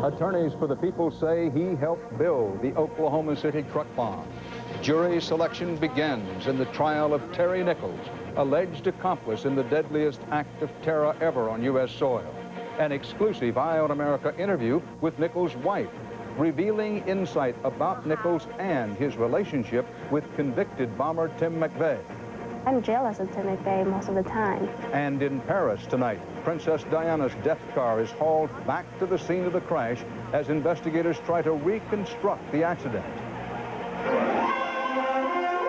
Attorneys for the people say he helped build the Oklahoma City truck bomb. Jury selection begins in the trial of Terry Nichols, alleged accomplice in the deadliest act of terror ever on U.S. soil. An exclusive Eye on America interview with Nichols' wife, revealing insight about Nichols and his relationship with convicted bomber Tim McVeigh. I'm jealous of Tim McVeigh most of the time. And in Paris tonight, Princess Diana's death car is hauled back to the scene of the crash as investigators try to reconstruct the accident.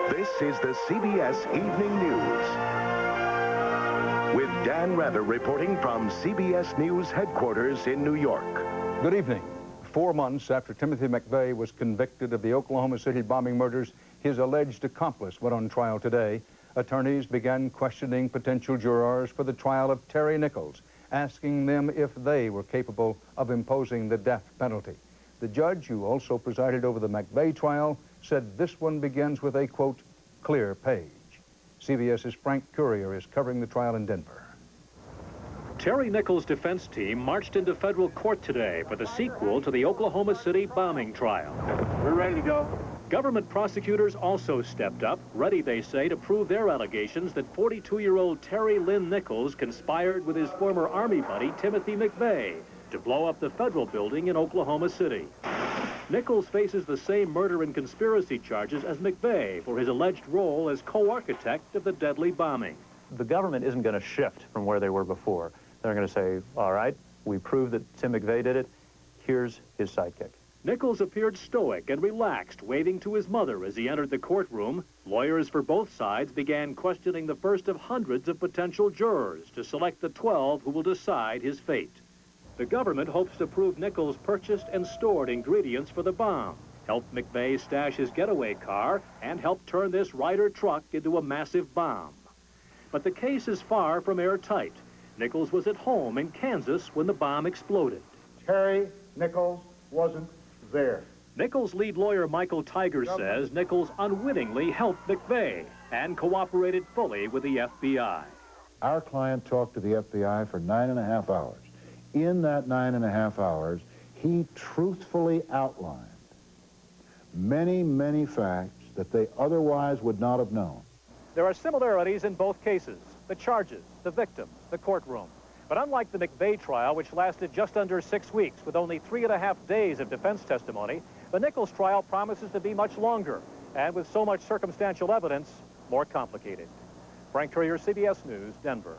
This is the CBS Evening News. With Dan Rather reporting from CBS News headquarters in New York. Good evening. 4 months after Timothy McVeigh was convicted of the Oklahoma City bombing murders, his alleged accomplice went on trial today. Attorneys began questioning potential jurors for the trial of Terry Nichols, asking them if they were capable of imposing the death penalty. The judge, who also presided over the McVeigh trial, said this one begins with a, quote, clear page. CBS's Frank Courier is covering the trial in Denver. Terry Nichols' defense team marched into federal court today for the sequel to the Oklahoma City bombing trial. We're ready to go. Government prosecutors also stepped up, ready, they say, to prove their allegations that 42-year-old Terry Lynn Nichols conspired with his former Army buddy Timothy McVeigh to blow up the federal building in Oklahoma City. Nichols faces the same murder and conspiracy charges as McVeigh for his alleged role as co-architect of the deadly bombing. The government isn't going to shift from where they were before. They're going to say, all right, we proved that Tim McVeigh did it. Here's his sidekick. Nichols appeared stoic and relaxed, waving to his mother as he entered the courtroom. Lawyers for both sides began questioning the first of hundreds of potential jurors to select the 12 who will decide his fate. The government hopes to prove Nichols purchased and stored ingredients for the bomb, helped McVeigh stash his getaway car, and helped turn this Ryder truck into a massive bomb. But the case is far from airtight. Nichols was at home in Kansas when the bomb exploded. Terry Nichols wasn't there. Nichols' lead lawyer Michael Tiger says Nichols unwittingly helped McVeigh and cooperated fully with the FBI. Our client talked to the FBI for 9.5 hours. In that 9.5 hours, he truthfully outlined many, many facts that they otherwise would not have known. There are similarities in both cases, the charges, the victims, the courtroom. But unlike the McVeigh trial, which lasted just under 6 weeks with only 3.5 days of defense testimony, the Nichols trial promises to be much longer, and with so much circumstantial evidence, more complicated. Frank Courier, CBS News, Denver.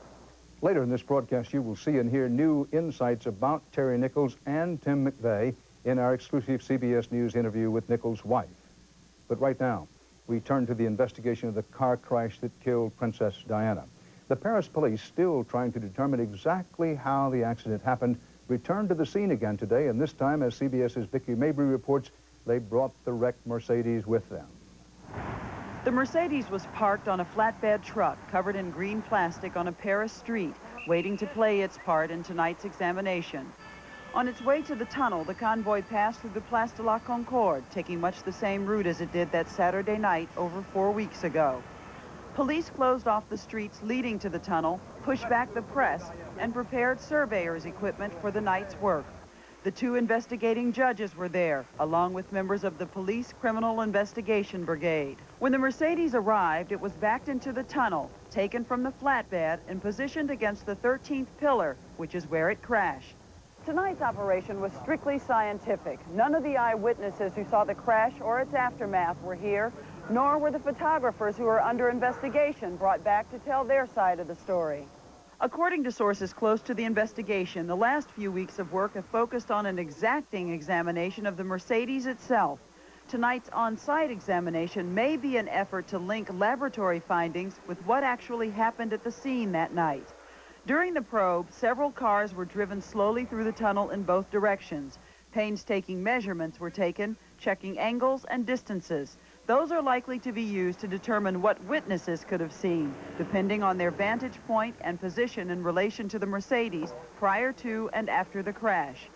Later in this broadcast, you will see and hear new insights about Terry Nichols and Tim McVeigh in our exclusive CBS News interview with Nichols' wife. But right now, we turn to the investigation of the car crash that killed Princess Diana. The Paris police, still trying to determine exactly how the accident happened, returned to the scene again today, and this time, as CBS's Vicki Mabry reports, they brought the wrecked Mercedes with them. The Mercedes was parked on a flatbed truck covered in green plastic on a Paris street, waiting to play its part in tonight's examination. On its way to the tunnel, the convoy passed through the Place de la Concorde, taking much the same route as it did that Saturday night over 4 weeks ago. Police closed off the streets leading to the tunnel, pushed back the press, and prepared surveyors' equipment for the night's work. The 2 investigating judges were there, along with members of the Police Criminal Investigation Brigade. When the Mercedes arrived, it was backed into the tunnel, taken from the flatbed, and positioned against the 13th pillar, which is where it crashed. Tonight's operation was strictly scientific. None of the eyewitnesses who saw the crash or its aftermath were here, nor were the photographers who are under investigation brought back to tell their side of the story. According to sources close to the investigation, the last few weeks of work have focused on an exacting examination of the Mercedes itself. Tonight's on-site examination may be an effort to link laboratory findings with what actually happened at the scene that night. During the probe, several cars were driven slowly through the tunnel in both directions. Painstaking measurements were taken, checking angles and distances. Those are likely to be used to determine what witnesses could have seen, depending on their vantage point and position in relation to the Mercedes prior to and after the crash.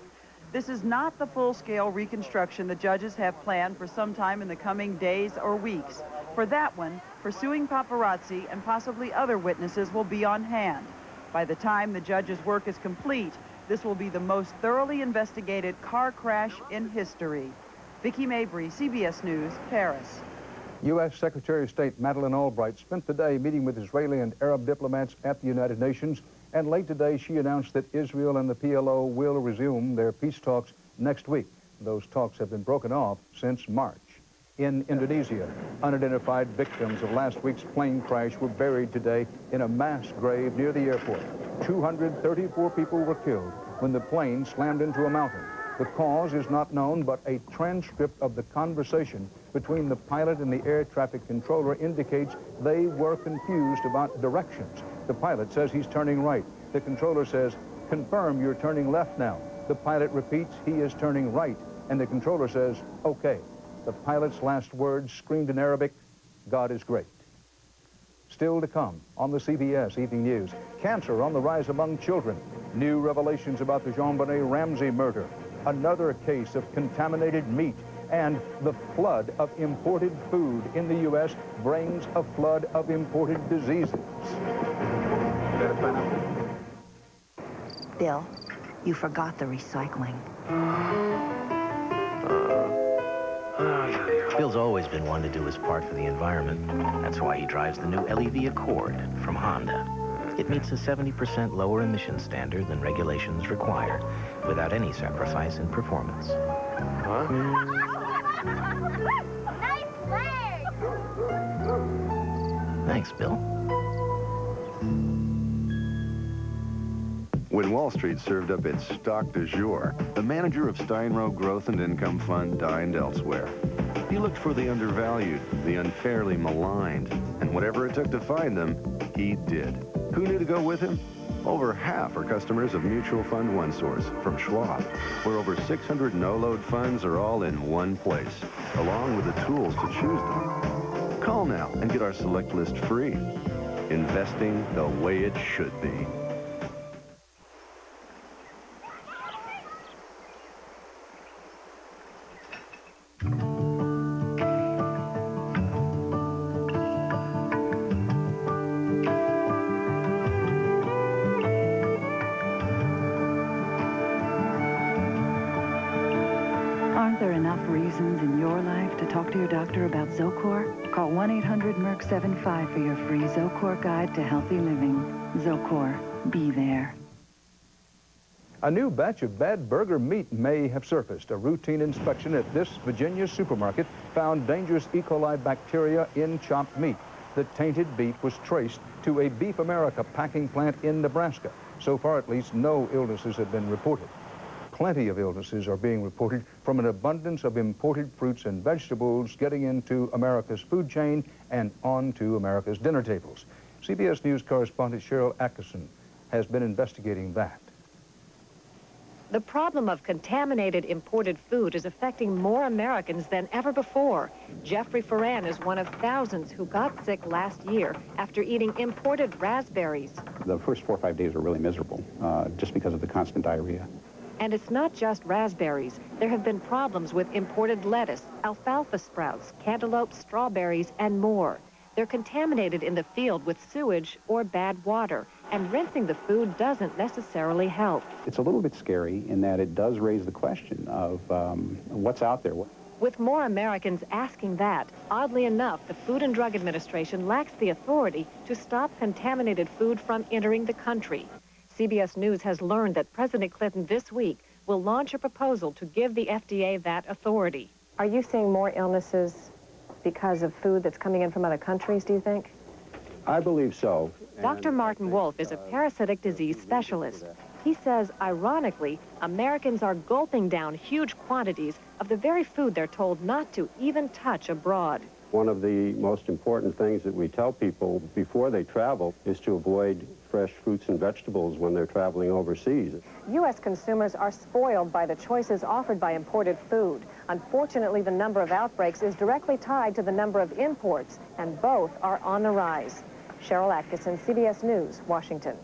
This is not the full-scale reconstruction the judges have planned for some time in the coming days or weeks. For that one, pursuing paparazzi and possibly other witnesses will be on hand. By the time the judge's work is complete, This will be the most thoroughly investigated car crash in history. Vicki Mabry, CBS News, Paris. U.S. Secretary of State Madeleine Albright spent the day meeting with Israeli and Arab diplomats at the United Nations, and late today she announced that Israel and the PLO will resume their peace talks next week. Those talks have been broken off since March. In Indonesia, unidentified victims of last week's plane crash were buried today in a mass grave near the airport. 234 people were killed when the plane slammed into a mountain. The cause is not known, but a transcript of the conversation between the pilot and the air traffic controller indicates they were confused about directions. The pilot says he's turning right. The controller says, "Confirm you're turning left now." The pilot repeats he is turning right, and the controller says, "Okay." The pilot's last words, screamed in Arabic, "God is great." Still to come on the CBS Evening News, cancer on the rise among children, new revelations about the Jean-Benet Ramsey murder, another case of contaminated meat, and the flood of imported food in the U.S. brings a flood of imported diseases. Bill, you forgot the recycling. Bill's always been one to do his part for the environment. That's why he drives the new LEV Accord from Honda. It meets a 70% lower emission standard than regulations require, without any sacrifice in performance. Huh? Nice leg! Thanks, Bill. When Wall Street served up its stock du jour, the manager of Steinrow Growth and Income Fund dined elsewhere. He looked for the undervalued, the unfairly maligned, and whatever it took to find them, he did. Who knew to go with him? Over half are customers of Mutual Fund OneSource from Schwab, where over 600 no-load funds are all in one place, along with the tools to choose them. Call now and get our select list free. Investing the way it should be. Aren't there enough reasons in your life to talk to your doctor about Zocor? Call 1-800-MERC-75 for your free Zocor guide to healthy living. Zocor, be there. A new batch of bad burger meat may have surfaced. A routine inspection at this Virginia supermarket found dangerous E. coli bacteria in chopped meat. The tainted beef was traced to a Beef America packing plant in Nebraska. So far, at least, no illnesses have been reported. Plenty of illnesses are being reported from an abundance of imported fruits and vegetables getting into America's food chain and onto America's dinner tables. CBS News correspondent Cheryl Atkinson has been investigating that. The problem of contaminated imported food is affecting more Americans than ever before. Jeffrey Ferran is one of thousands who got sick last year after eating imported raspberries. The first 4 or 5 days were really miserable, just because of the constant diarrhea. And it's not just raspberries. There have been problems with imported lettuce, alfalfa sprouts, cantaloupe, strawberries, and more. They're contaminated in the field with sewage or bad water, and rinsing the food doesn't necessarily help. It's a little bit scary in that it does raise the question of what's out there. With more Americans asking that, oddly enough, the Food and Drug Administration lacks the authority to stop contaminated food from entering the country. CBS News has learned that President Clinton this week will launch a proposal to give the FDA that authority. Are you seeing more illnesses because of food that's coming in from other countries, do you think? I believe so. Dr. Martin Wolf is a parasitic disease specialist. He says, ironically, Americans are gulping down huge quantities of the very food they're told not to even touch abroad. One of the most important things that we tell people before they travel is to avoid fresh fruits and vegetables when they're traveling overseas. U.S. consumers are spoiled by the choices offered by imported food. Unfortunately, the number of outbreaks is directly tied to the number of imports, and both are on the rise. Cheryl Atkinson, CBS News, Washington.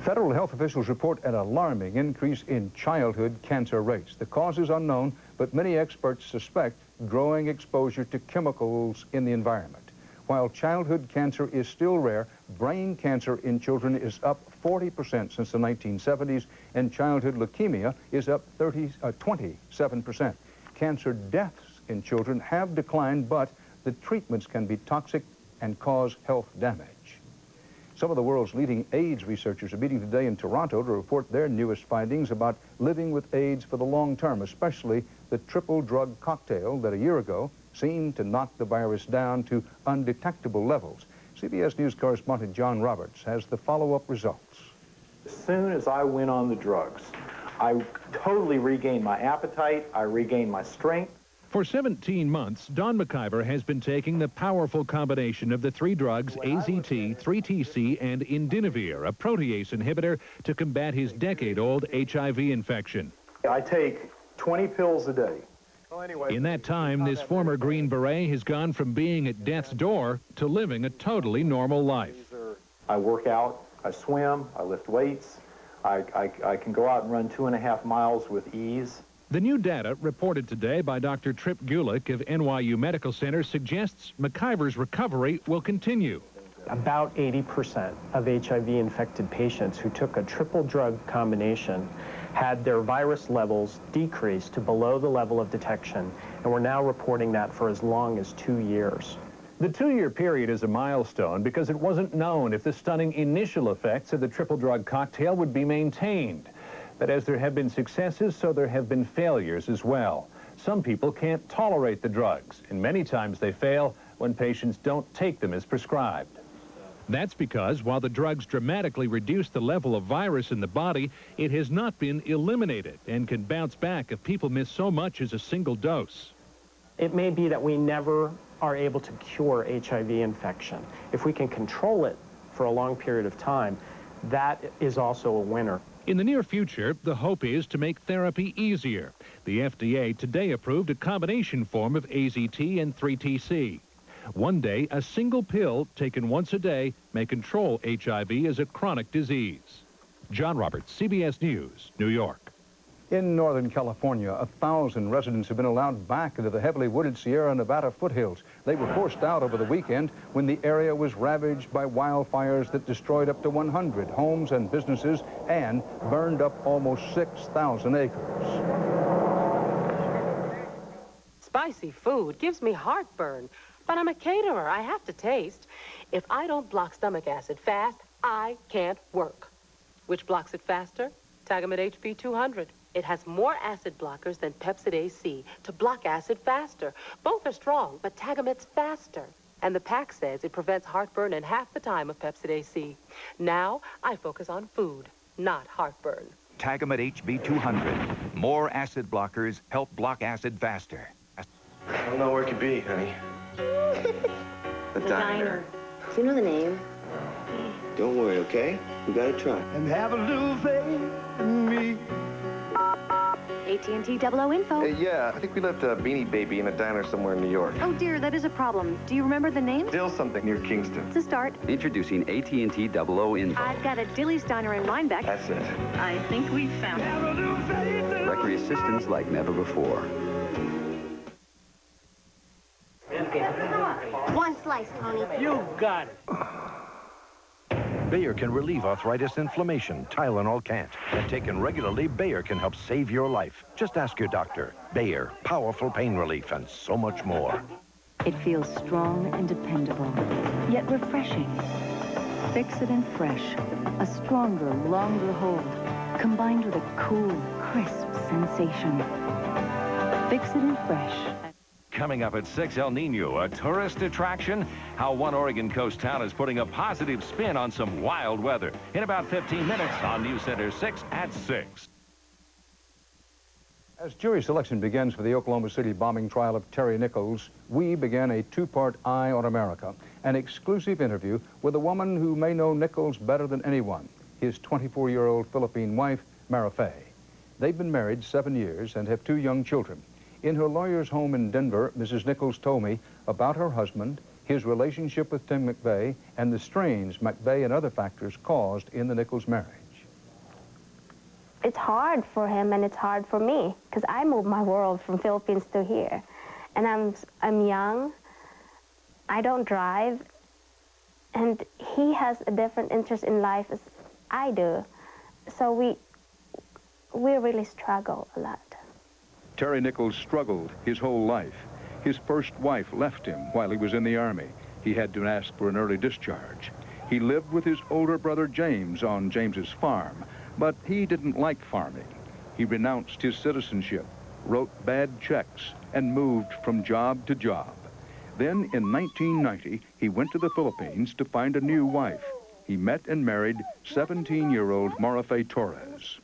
Federal health officials report an alarming increase in childhood cancer rates. The cause is unknown, but many experts suspect growing exposure to chemicals in the environment. While childhood cancer is still rare, brain cancer in children is up 40% since the 1970s, and childhood leukemia is up 27%. Cancer deaths in children have declined, but the treatments can be toxic and cause health damage. Some of the world's leading AIDS researchers are meeting today in Toronto to report their newest findings about living with AIDS for the long term, especially the triple drug cocktail that a year ago seemed to knock the virus down to undetectable levels. CBS News correspondent John Roberts has the follow-up results. As soon as I went on the drugs, I totally regained my appetite, I regained my strength. For 17 months, Don McIver has been taking the powerful combination of the three drugs AZT, 3TC, and Indinavir, a protease inhibitor, to combat his decade-old HIV infection. I take 20 pills a day. In that time, this former Green Beret has gone from being at death's door to living a totally normal life. I work out, I swim, I lift weights, I can go out and run 2.5 miles with ease. The new data reported today by Dr. Trip Gulick of NYU Medical Center suggests McIver's recovery will continue. About 80% of HIV-infected patients who took a triple drug combination had their virus levels decreased to below the level of detection, and we're now reporting that for as long as 2 years. The 2-year period is a milestone because it wasn't known if the stunning initial effects of the triple drug cocktail would be maintained. But as there have been successes, so there have been failures as well. Some people can't tolerate the drugs, and many times they fail when patients don't take them as prescribed. That's because while the drugs dramatically reduce the level of virus in the body, it has not been eliminated and can bounce back if people miss so much as a single dose. It may be that we never are able to cure HIV infection. If we can control it for a long period of time, that is also a winner. In the near future, the hope is to make therapy easier. The FDA today approved a combination form of AZT and 3TC. One day, a single pill taken once a day may control HIV as a chronic disease. John Roberts, CBS News, New York. In Northern California, 1,000 residents have been allowed back into the heavily wooded Sierra Nevada foothills. They were forced out over the weekend when the area was ravaged by wildfires that destroyed up to 100 homes and businesses and burned up almost 6,000 acres. Spicy food gives me heartburn, but I'm a caterer. I have to taste. If I don't block stomach acid fast, I can't work. Which blocks it faster? Tagamet HB 200. It has more acid blockers than Pepsid AC to block acid faster. Both are strong, but Tagamet's faster. And the pack says it prevents heartburn in half the time of Pepsid AC. Now, I focus on food, not heartburn. Tagamet HB 200. More acid blockers help block acid faster. I don't know where it could be, honey. The diner. Do you know the name? Don't worry, okay? We gotta try. And have a little faith in me. AT&T 00 info. Yeah, I think we left a Beanie Baby in a diner somewhere in New York. Oh dear, that is a problem. Do you remember the name? Still something near Kingston. It's a start. Introducing AT&T 00 info. I've got a Dilly's Diner in Rhinebeck. That's it. I think we found it. Directory assistance like never before. One slice, Tony. You got it. Bayer can relieve arthritis inflammation. Tylenol can't. And taken regularly, Bayer can help save your life. Just ask your doctor. Bayer, powerful pain relief and so much more. It feels strong and dependable, yet refreshing. Fix-It Fresh, a stronger, longer hold, combined with a cool, crisp sensation. Fix-It Fresh. Coming up at 6, El Nino, a tourist attraction. How one Oregon coast town is putting a positive spin on some wild weather. In about 15 minutes on News Center 6 at 6. As jury selection begins for the Oklahoma City bombing trial of Terry Nichols, we began a two-part Eye on America, an exclusive interview with a woman who may know Nichols better than anyone, his 24-year-old Philippine wife, Mara Fay. They've been married 7 years and have 2 young children. In her lawyer's home in Denver, Mrs. Nichols told me about her husband, his relationship with Tim McVeigh, and the strains McVeigh and other factors caused in the Nichols marriage. It's hard for him and it's hard for me because I moved my world from Philippines to here. And I'm young, I don't drive, and he has a different interest in life as I do. So we really struggle a lot. Terry Nichols struggled his whole life. His first wife left him while he was in the Army. He had to ask for an early discharge. He lived with his older brother James on James's farm, but he didn't like farming. He renounced his citizenship, wrote bad checks, and moved from job to job. Then, in 1990, he went to the Philippines to find a new wife. He met and married 17-year-old Marife Torres.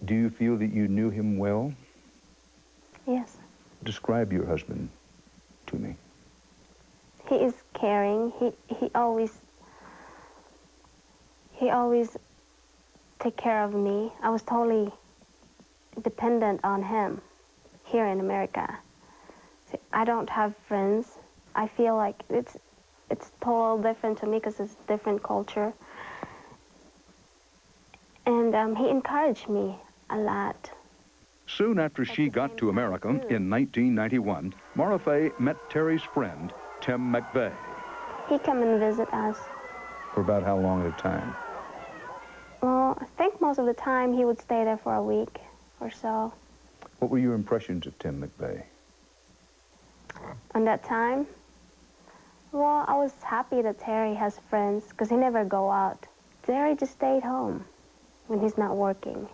Do you feel that you knew him well? Yes. Describe your husband to me. He is caring. He always take care of me. I was totally dependent on him here in America. See, I don't have friends. I feel like it's total different to me because it's a different culture. And he encouraged me a lot. Soon after she got to America in 1991, Marife met Terry's friend, Tim McVeigh. He came and visit us. For about how long at a time? Well, I think most of the time he would stay there for a week or so. What were your impressions of Tim McVeigh? On that time, well, I was happy that Terry has friends because he never go out. Terry just stayed home when he's not working.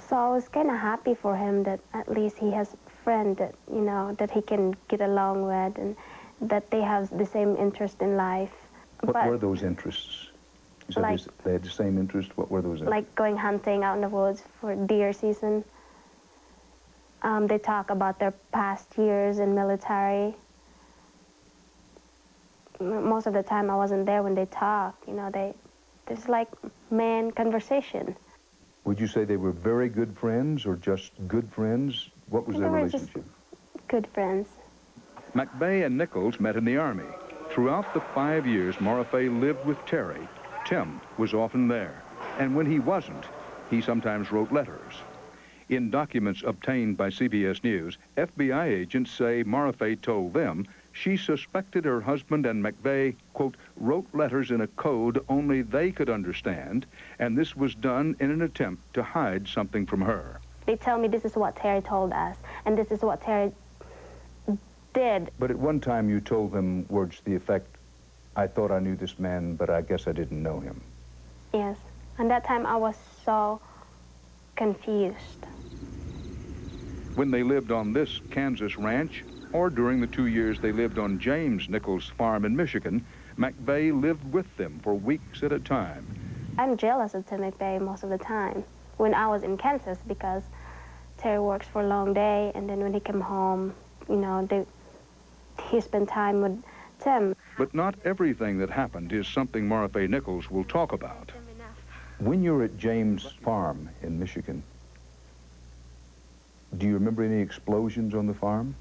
So I was kind of happy for him that at least he has a friend that, you know, that he can get along with and that they have the same interest in life. What were those interests? You said like, they had the same interest? What were those interests? Like going hunting out in the woods for deer season. They talk about their past years in military. Most of the time I wasn't there when they talk. You know, there's like man conversation. Would you say they were very good friends or just good friends? What was their relationship? Good friends. McVeigh and Nichols met in the Army. Throughout the 5 years Marife lived with Terry, Tim was often there. And when he wasn't, he sometimes wrote letters. In documents obtained by CBS News, FBI agents say Marife told them she suspected her husband and McVeigh, quote, wrote letters in a code only they could understand, and this was done in an attempt to hide something from her. They tell me this is what Terry told us, and this is what Terry did. But at one time you told them words to the effect, I thought I knew this man, but I guess I didn't know him. Yes. And that time I was so confused. When they lived on this Kansas ranch, or during the 2 years they lived on James Nichols' farm in Michigan, McVeigh lived with them for weeks at a time. I'm jealous of Tim McVeigh most of the time when I was in Kansas because Terry works for a long day, and then when he came home, you know, he spent time with Tim. But not everything that happened is something Marife Nichols will talk about. When you're at James' farm in Michigan, do you remember any explosions on the farm?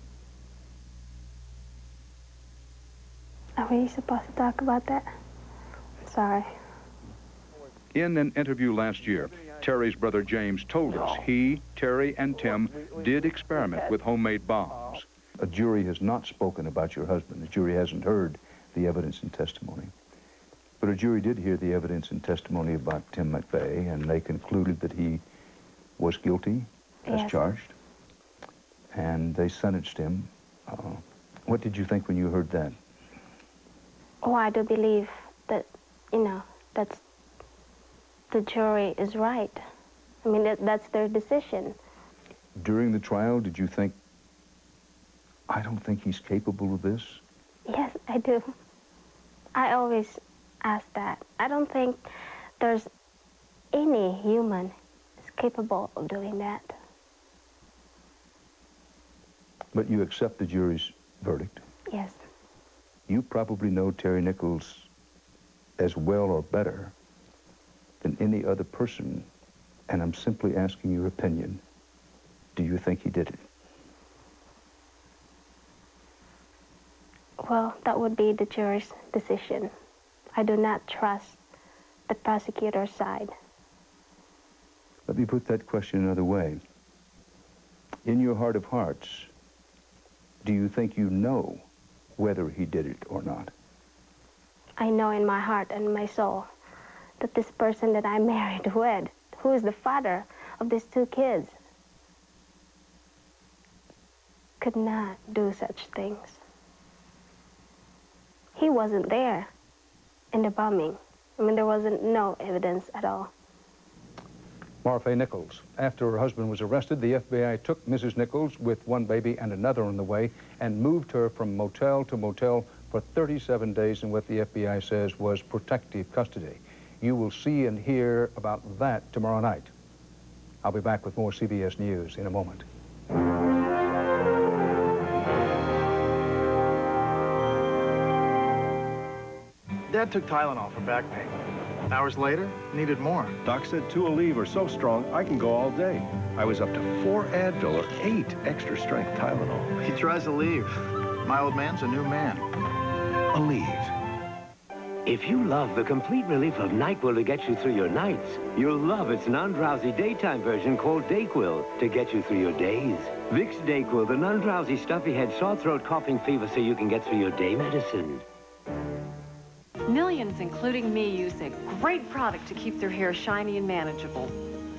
Are we supposed to talk about that? I'm sorry. In an interview last year, Terry's brother James told us he, Terry, and Tim did experiment with homemade bombs. A jury has not spoken about your husband. The jury hasn't heard the evidence and testimony. But a jury did hear the evidence and testimony about Tim McVeigh, and they concluded that he was guilty as charged, and they sentenced him. What did you think when you heard that? Oh, I do believe that, you know, that's the jury is right. I mean, that's their decision. During the trial, did you think, I don't think he's capable of this? Yes, I do. I always ask that. I don't think there's any human is capable of doing that. But you accept the jury's verdict? Yes. You probably know Terry Nichols as well or better than any other person, and I'm simply asking your opinion. Do you think he did it? Well, that would be the jury's decision. I do not trust the prosecutor's side. Let me put that question another way. In your heart of hearts, do you think you know whether he did it or not? I know in my heart and my soul that this person that I married with, who is the father of these 2 kids, could not do such things. He wasn't there in the bombing. I mean, there wasn't no evidence at all. Marfay Nichols. After her husband was arrested, the FBI took Mrs. Nichols with 1 baby and another on the way and moved her from motel to motel for 37 days in what the FBI says was protective custody. You will see and hear about that tomorrow night. I'll be back with more CBS News in a moment. Dad took Tylenol for back pain. Hours later, needed more. Doc said 2 Aleve are so strong, I can go all day. I was up to 4 Advil or 8 extra-strength Tylenol. He tries to leave. My old man's a new man. Aleve. If you love the complete relief of NyQuil to get you through your nights, you'll love its non-drowsy daytime version called DayQuil to get you through your days. Vicks DayQuil, the non-drowsy stuffy head, sore throat, coughing fever so you can get through your day medicine. Millions, including me, use a great product to keep their hair shiny and manageable.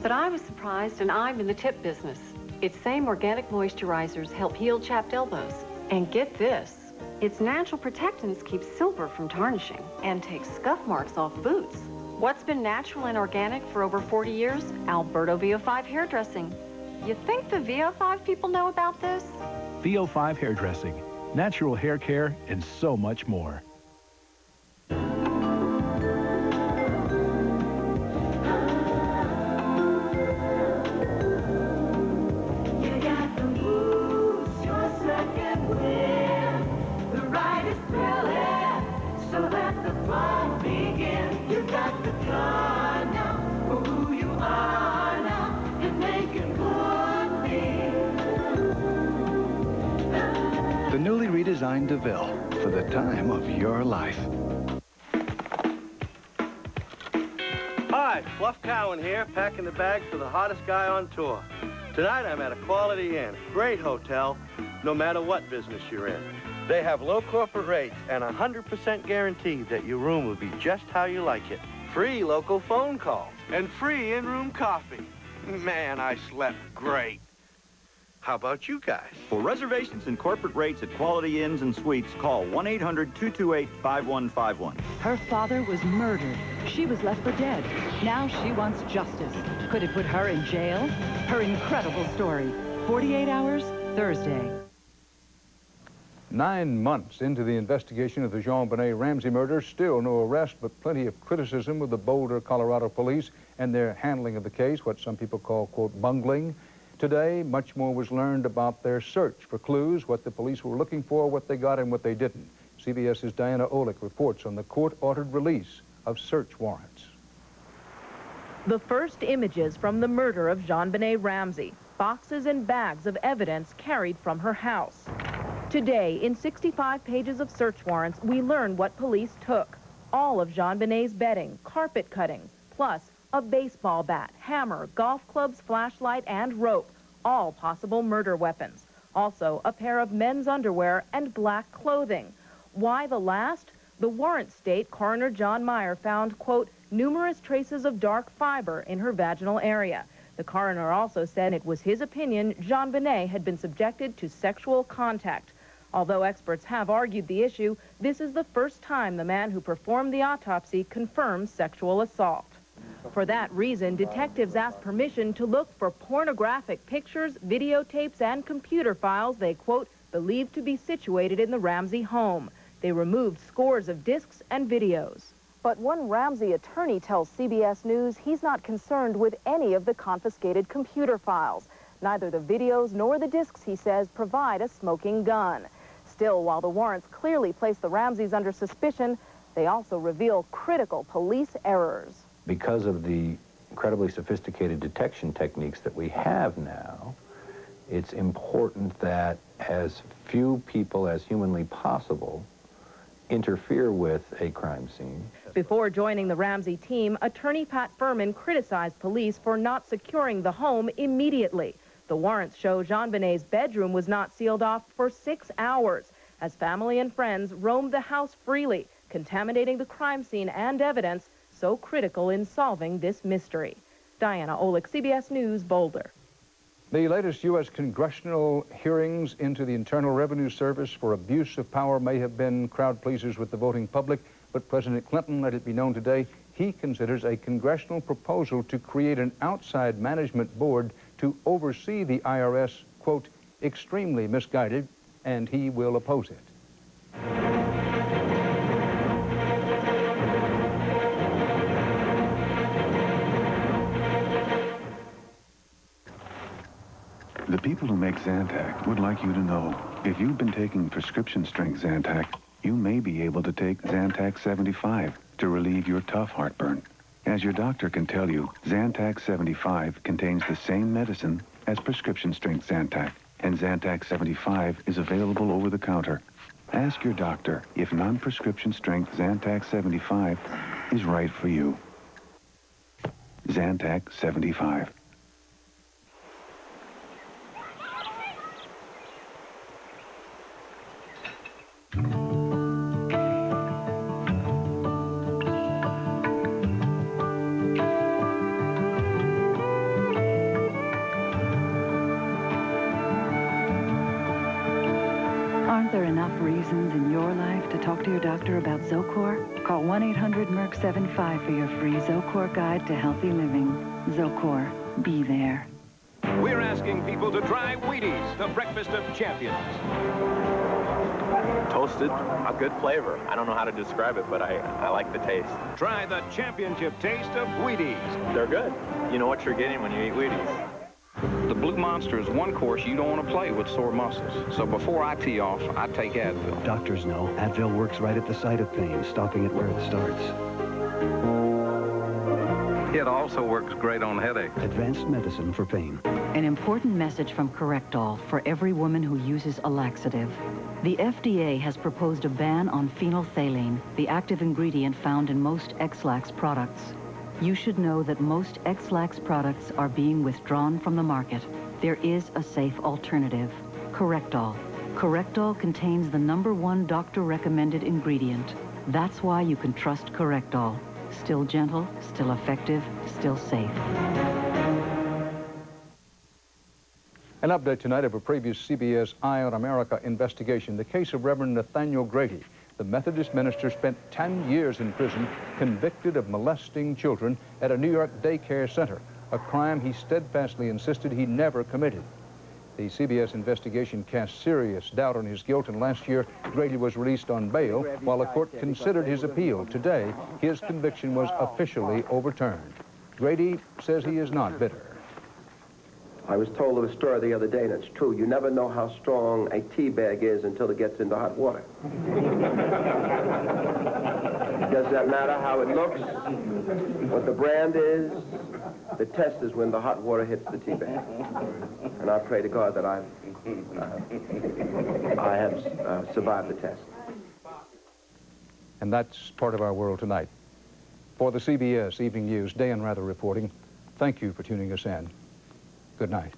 But I was surprised, and I'm in the tip business. Its same organic moisturizers help heal chapped elbows. And get this, its natural protectants keep silver from tarnishing and take scuff marks off boots. What's been natural and organic for over 40 years? Alberto VO5 hairdressing. You think the VO5 people know about this? VO5 hairdressing, natural hair care, and so much more. The newly redesigned DeVille for the time of your life. Hi, Bluff Cowan here, packing the bags for the hottest guy on tour. Tonight I'm at a Quality Inn, great hotel, no matter what business you're in. They have low corporate rates and 100% guarantee that your room will be just how you like it. Free local phone calls and free in-room coffee. Man, I slept great. How about you guys? For reservations and corporate rates at Quality Inns and Suites, call 1-800-228-5151. Her father was murdered. She was left for dead. Now she wants justice. Could it put her in jail? Her incredible story. 48 Hours, Thursday. 9 months into the investigation of the JonBenet Ramsey murder, still no arrest, but plenty of criticism of the Boulder, Colorado police and their handling of the case, what some people call, quote, bungling. Today, much more was learned about their search for clues, what the police were looking for, what they got, and what they didn't. CBS's Diana Olick reports on the court-ordered release of search warrants. The first images from the murder of JonBenet Ramsey, boxes and bags of evidence carried from her house. Today, in 65 pages of search warrants, we learn what police took. All of JonBenet's bedding, carpet cutting, plus a baseball bat, hammer, golf clubs, flashlight, and rope, all possible murder weapons. Also, a pair of men's underwear and black clothing. Why the last? The warrants state Coroner John Meyer found, quote, numerous traces of dark fiber in her vaginal area. The coroner also said it was his opinion JonBenet had been subjected to sexual contact. Although experts have argued the issue, this is the first time the man who performed the autopsy confirms sexual assault. For that reason, detectives asked permission to look for pornographic pictures, videotapes, and computer files they, quote, believed to be situated in the Ramsey home. They removed scores of discs and videos. But one Ramsey attorney tells CBS News he's not concerned with any of the confiscated computer files. Neither the videos nor the discs, he says, provide a smoking gun. Still, while the warrants clearly place the Ramseys under suspicion, they also reveal critical police errors. Because of the incredibly sophisticated detection techniques that we have now, it's important that as few people as humanly possible interfere with a crime scene. Before joining the Ramsey team, attorney Pat Furman criticized police for not securing the home immediately. The warrants show JonBenet's bedroom was not sealed off for 6 hours as family and friends roamed the house freely, contaminating the crime scene and evidence so critical in solving this mystery. Diana Olick, CBS News, Boulder. The latest U.S. congressional hearings into the Internal Revenue Service for abuse of power may have been crowd pleasers with the voting public, but President Clinton let it be known today he considers a congressional proposal to create an outside management board to oversee the IRS, quote, extremely misguided, and he will oppose it. The people who make Zantac would like you to know, if you've been taking prescription-strength Zantac, you may be able to take Zantac 75 to relieve your tough heartburn. As your doctor can tell you, Zantac 75 contains the same medicine as prescription-strength Zantac, and Zantac 75 is available over the counter. Ask your doctor if non-prescription strength Zantac 75 is right for you. Zantac 75. Aren't there enough reasons in your life to talk to your doctor about Zocor? Call 1-800-MERC-75 for your free Zocor guide to healthy living. Zocor, be there. We're asking people to try Wheaties, the breakfast of champions. Toasted, a good flavor. I don't know how to describe it, but I like the taste. Try the championship taste of Wheaties. They're good. You know what you're getting when you eat Wheaties. The Blue Monster is one course you don't want to play with sore muscles. So before I tee off, I take Advil. Doctors know Advil works right at the site of pain, stopping it where it starts. It also works great on headaches. Advanced medicine for pain. An important message from Correctol for every woman who uses a laxative. The FDA has proposed a ban on phenolphthalein, the active ingredient found in most X-Lax products. You should know that most X-Lax products are being withdrawn from the market. There is a safe alternative, Correctol. Correctol contains the #1 doctor-recommended ingredient. That's why you can trust Correctol. Still gentle, still effective, still safe. An update tonight of a previous CBS Eye on America investigation, the case of Reverend Nathaniel Grady. The Methodist minister spent 10 years in prison, convicted of molesting children at a New York daycare center, a crime he steadfastly insisted he never committed. The CBS investigation cast serious doubt on his guilt, and last year, Grady was released on bail while the court considered his appeal. Today, his conviction was officially overturned. Grady says he is not bitter. I was told of a story the other day, and it's true. You never know how strong a tea bag is until it gets into hot water. Does that matter how it looks, what the brand is? The test is when the hot water hits the tea bag. And I pray to God that I have survived the test. And that's part of our world tonight. For the CBS Evening News, Dan Rather reporting. Thank you for tuning us in. Good night.